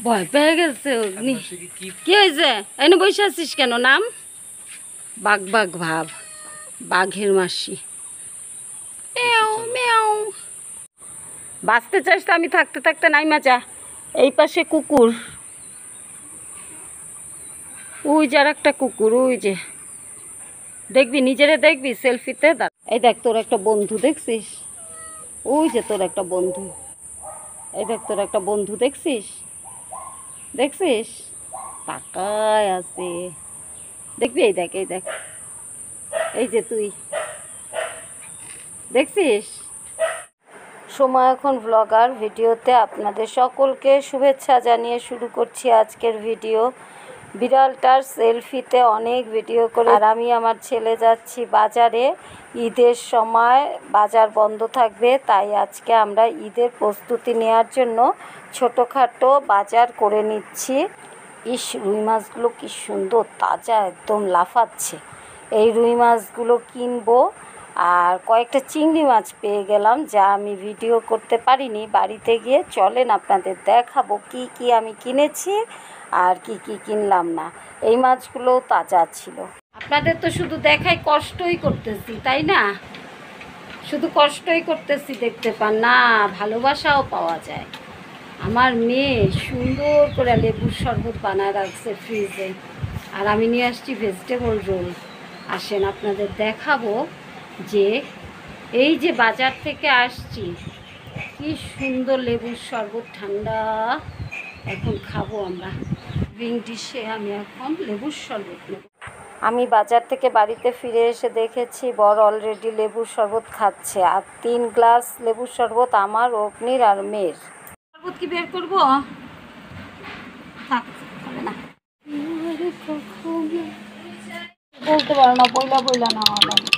ভয় পেয়ে গেছে অগ্নি। কি হয়েছে? এনে বসে আছিস কেন? নাম বাঘ বাঘ ভাব, বাঘের মাসি। বাঁচতে চাস তো আমি থাকতে থাকতে নাই মাচা। এই পাশে কুকুর, ওই যে আর একটা কুকুর, ওই যে দেখবি, নিজেরে দেখবি সেলফিতে। এই দেখ তোর একটা বন্ধু দেখছিস, ওই যে তোর একটা বন্ধু, এই দেখ তোর একটা বন্ধু দেখছিস, দেখছিস তাকায় আছে, দেখবি? এই দেখ, এই দেখ, এই যে তুই দেখছিস। সময় এখন ব্লগার ভিডিওতে আপনাদের সকলকে শুভেচ্ছা জানিয়ে শুরু করছি আজকের ভিডিও। বিড়ালটার সেলফিতে অনেক ভিডিও করে, আর আমি আমার ছেলে যাচ্ছি বাজারে। ঈদের সময় বাজার বন্ধ থাকবে, তাই আজকে আমরা ঈদের প্রস্তুতি নেওয়ার জন্য ছোটোখাটো বাজার করে নিচ্ছি। ইস, রুই মাছগুলো কি সুন্দর তাজা, একদম লাফাচ্ছে। এই রুই মাছগুলো কিনবো। আর কয়েকটা চিংড়ি মাছ পেয়ে গেলাম, যা আমি ভিডিও করতে পারিনি। বাড়িতে গিয়ে চলেন আপনাদের দেখাবো কি কি আমি কিনেছি আর কি কি কিনলাম না। এই মাছগুলোও তাজা ছিল। আপনাদের তো শুধু দেখাই কষ্টই করতেছি, তাই না? শুধু কষ্টই করতেছি, দেখতে পান না, ভালোবাসাও পাওয়া যায়। আমার মেয়ে সুন্দর করে লেবুর শরবত বানায় রাখছে ফ্রিজে, আর আমি নিয়ে আসছি ভেজিটেবল রোল। আসেন আপনাদের দেখাবো যে এই যে বাজার থেকে আসছি, কি সুন্দর লেবুর শরবত ঠান্ডা এখন খাবো আমরা। রিং ডিশে আমি এখন লেবুর শরবত নেব। আমি বাজার থেকে বাড়িতে ফিরে এসে দেখেছি বর অলরেডি লেবুর শরবত খাচ্ছে, আর 3 গ্লাস লেবুর শরবত আমার, অগ্নির আর মেয়ের। শরবত কি বের করবো? থাক, হবে না। বলতে পারো না, বইলা বইলা না লাগে।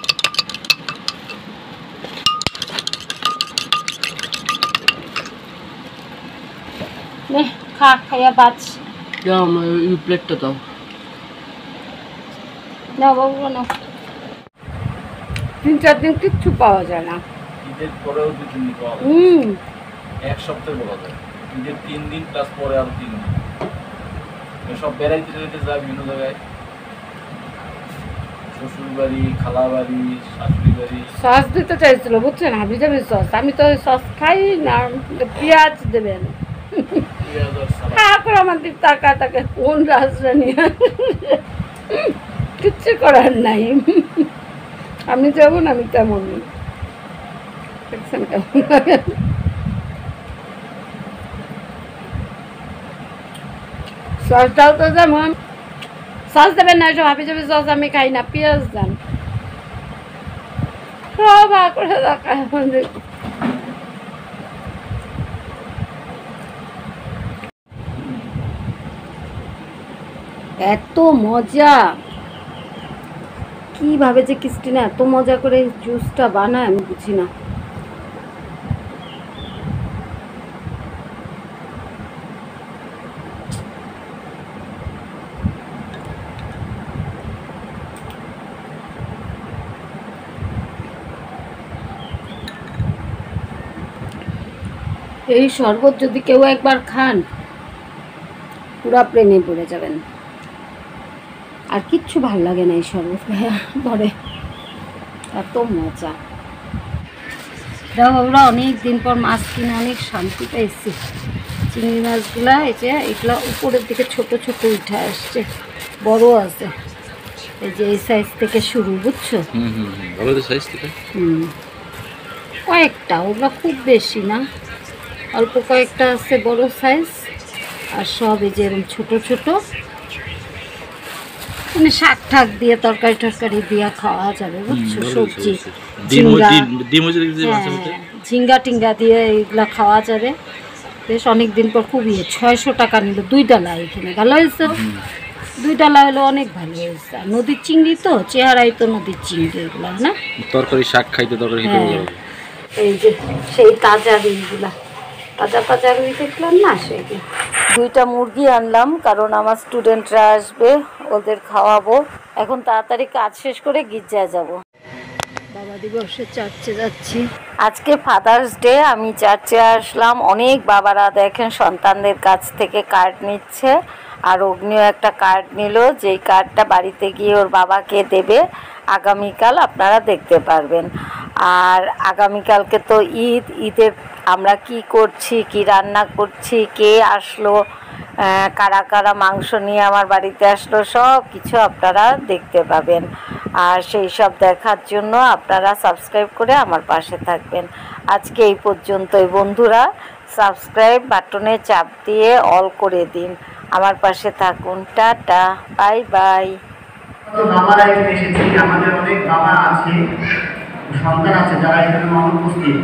নে খা, খাইয়া বাঁচ। প্লেটটা দাও না বাবু না, 3-4 দিন কিচ্ছু পাওয়া যায় না। ঈদের পরেও 2-3 দিন পাওয়া যায়, এক সপ্তাহে বলা যায়। ঈদের 3 দিন প্লাস পরে আরো 3 দিন। সব বেড়াইতে যেতে যায় বিভিন্ন জায়গায়, শ্বশুর বাড়ি, খালা বাড়ি, শাশুড়ি বাড়ি। সস দিতে চাইছিল, বুঝছেন, হাবি জাবি সস। আমি তো সস খাই না, পেঁয়াজ দেবেন। আমার দিক টাকা টাকা কোন রাজধানী, কিচ্ছু করার নাই। আমি যেমন আমি তেমন। দেখছেন কেমন লাগে? সসটাও তো যেমন, সস দেবেন না, এসব হাবি জাবি সস আমি খাই না, পেঁয়াজ দেন। সব করে দেখায় আমাদের। এত মজা, কিভাবে যে ক্রিস্টিনা এত মজা করে জুসটা বানায় আমি বুঝি না। এই শরবত যদি কেউ একবার খান, পুরা প্রেমে পড়ে যাবেন। আর কিচ্ছু ভাল লাগে না এই শরবত পরে, এত মজা। ওরা অনেক দিন পর মাছ কিনে অনেক শান্তি পাইছি। চিংড়ি মাছগুলা এই যে এগুলা উপরের দিকে ছোট ছোট উঠে আসছে, বড় আছে। এই যে এই সাইজ থেকে শুরু, বুঝছো? কয়েকটা, ওগুলা খুব বেশি না, অল্প কয়েকটা আছে বড় সাইজ, আর সব এই যে এরকম ছোট ছোট। মানে শাক ঠাক দিয়ে তরকারি টরকারি দিয়ে খাওয়া যাবে, বুঝছো? সবজি, ঝিঙ্গা টিঙ্গা দিয়ে এইগুলা খাওয়া যাবে। বেশ অনেক দিন পর খুবই। 600 টাকা নিল 2 ডালা। এখানে ভালো হয়েছে, 2 ডালা হলো অনেক ভালো হয়েছে। নদীর চিংড়ি তো, চেহারাই তো নদীর চিংড়ি এগুলা, না তরকারি শাক খাইতে তরকারি। এই যে সেই তাজা রুইগুলা, তাজা তাজা রুই দেখলাম না, সেইগুলো। 2টা মুরগি আনলাম, কারণ আমার স্টুডেন্টরা আসবে, ওদের খাওয়াবো। এখন তাড়াতাড়ি কাজ শেষ করে গির্জায় যাব। বাবা দিবসে চার্চে যাচ্ছি। আজকে ফাদার্স ডে, আমি চার্চে আসলাম। অনেক বাবারা দেখেন সন্তানদের কাছ থেকে কার্ড নিচ্ছে, আর অগ্নিও একটা কার্ড নিল, যেই কার্ডটা বাড়িতে গিয়ে ওর বাবাকে দেবে। আগামীকাল আপনারা দেখতে পারবেন। আর আগামীকালকে তো ঈদের আমরা কি করছি, কি রান্না করছি, কে আসলো, কারা কারা মাংস নিয়ে আমার বাড়িতে আসলো, সব কিছু আপনারা দেখতে পাবেন। আর সেই সব দেখার জন্য আপনারা সাবস্ক্রাইব করে আমার পাশে থাকবেন। আজকে এই পর্যন্তই বন্ধুরা, সাবস্ক্রাইব বাটনে চাপ দিয়ে অল করে দিন, আমার পাশে থাকুন। Tata, bye bye. বাবারা এখানে এসেছি, আমাদের অনেক বাবা আছে, সন্তান আছে যারা এখানে অনুপস্থিত।